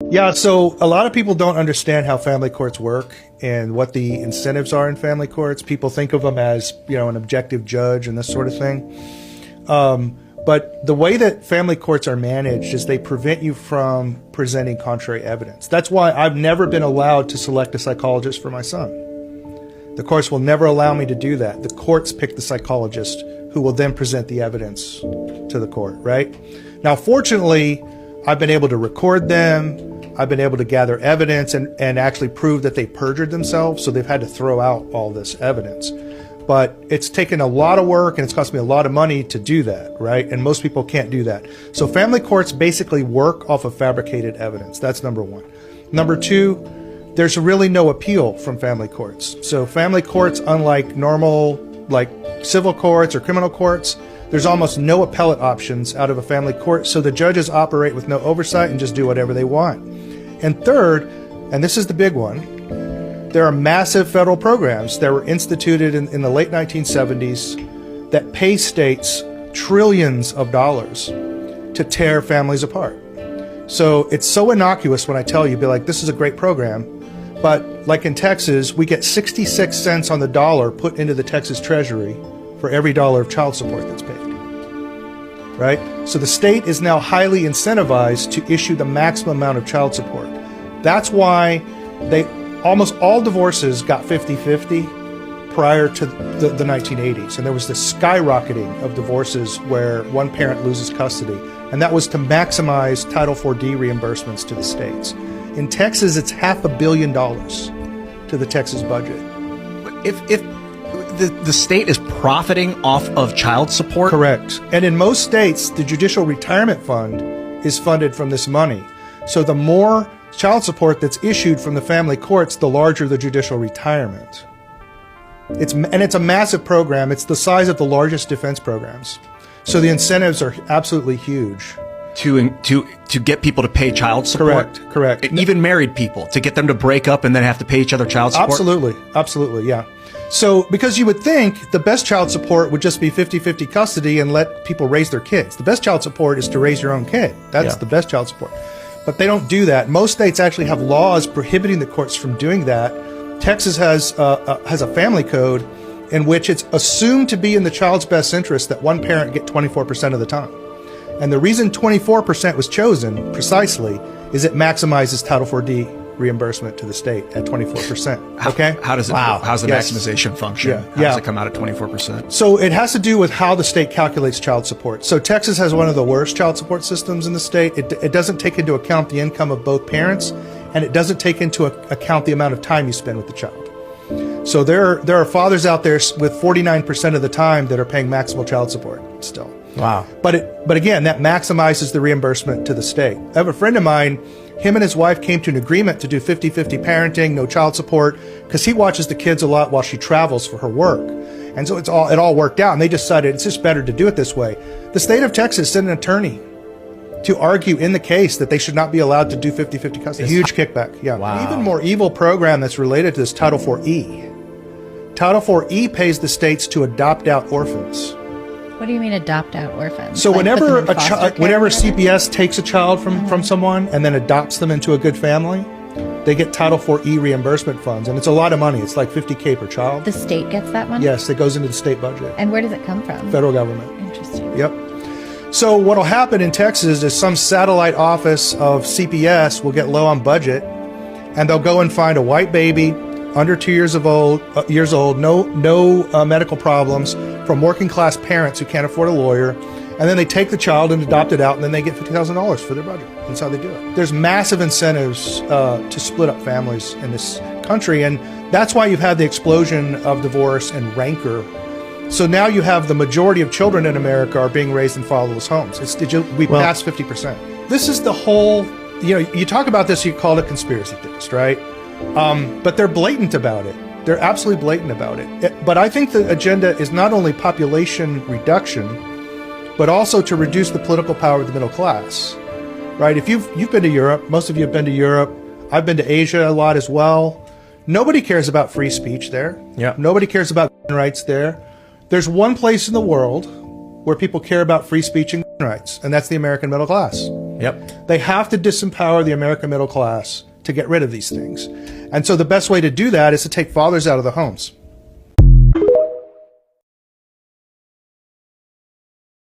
Yeah, so a lot of people don't understand how family courts work and what the incentives are in family courts. People think of them as, an objective judge and this sort of thing. But the way that family courts are managed is they prevent you from presenting contrary evidence. That's why I've never been allowed to select a psychologist for my son. The courts will never allow me to do that. The courts pick the psychologist who will then present the evidence to the court, right? Now, fortunately, I've been able to record them. I've been able to gather evidence and actually prove that they perjured themselves, so they've had to throw out all this evidence. But it's taken a lot of work and it's cost me a lot of money to do that, right? And most people can't do that. So family courts basically work off of fabricated evidence. That's number one. Number two, there's really no appeal from family courts. So family courts, unlike normal, like civil courts or criminal courts, there's almost no appellate options out of a family court. So the judges operate with no oversight and just do whatever they want. And third, and this is the big one, there are massive federal programs that were instituted in the late 1970s that pay states trillions of dollars to tear families apart. So it's so innocuous when I tell you, be like, this is a great program. But like in Texas, we get 66 cents on the dollar put into the Texas Treasury for every dollar of child support that's paid. Right? So the state is now highly incentivized to issue the maximum amount of child support. That's why almost all divorces got 50-50 prior to the 1980s. And there was this skyrocketing of divorces where one parent loses custody. And that was to maximize Title IV-D reimbursements to the states. In Texas, it's $500 million to the Texas budget. If the state is profiting off of child support? Correct. And in most states, the Judicial Retirement Fund is funded from this money. So the more child support that's issued from the family courts, the larger the judicial retirement. It's a massive program. It's the size of the largest defense programs. So the incentives are absolutely huge. To get people to pay child support? Correct. Even married people, to get them to break up and then have to pay each other child support? Absolutely, yeah. So, because you would think the best child support would just be 50-50 custody and let people raise their kids. The best child support is to raise your own kid. That's the best child support. But they don't do that. Most states actually have laws prohibiting the courts from doing that. Texas has a family code in which it's assumed to be in the child's best interest that one parent get 24% of the time. And the reason 24% was chosen precisely is it maximizes Title IV-D reimbursement to the state at 24%. Okay? How's the maximization function? How does it come out at 24%? So it has to do with how the state calculates child support. So Texas has one of the worst child support systems in the state. It doesn't take into account the income of both parents, and it doesn't take into account the amount of time you spend with the child. So there are fathers out there with 49% of the time that are paying maximal child support still. Wow. But again, that maximizes the reimbursement to the state. I have a friend of mine, him and his wife came to an agreement to do 50-50 parenting, no child support, because he watches the kids a lot while she travels for her work. And so it all worked out, and they decided it's just better to do it this way. The state of Texas sent an attorney to argue in the case that they should not be allowed to do 50-50 custody. A huge kickback, yeah. Wow. An even more evil program that's related to this, Title IV-E. Title IV-E pays the states to adopt out orphans. What do you mean adopt out orphans? So like whenever CPS takes a child from someone and then adopts them into a good family, they get Title IV-E reimbursement funds, and it's a lot of money. It's like $50K per child. The state gets that money? Yes, it goes into the state budget. And where does it come from? Federal government. Interesting. Yep. So what'll happen in Texas is some satellite office of CPS will get low on budget, and they'll go and find a white baby under 2 years old, no medical problems, from working class parents who can't afford a lawyer, and then they take the child and adopt it out, and then they get $50,000 for their budget. That's how they do it. There's massive incentives to split up families in this country, and that's why you've had the explosion of divorce and rancor. So now you have the majority of children in America are being raised in fatherless homes. We passed 50%. This is the whole, you talk about this, you call it conspiracy theorist, right? But they're blatant about it. They're absolutely blatant about it. But I think the agenda is not only population reduction, but also to reduce the political power of the middle class, right? If you've been to Europe, most of you have been to Europe. I've been to Asia a lot as well. Nobody cares about free speech there. Yeah. Nobody cares about rights there. There's one place in the world where people care about free speech and rights, and that's the American middle class. Yep. They have to disempower the American middle class to get rid of these things. And so the best way to do that is to take fathers out of the homes.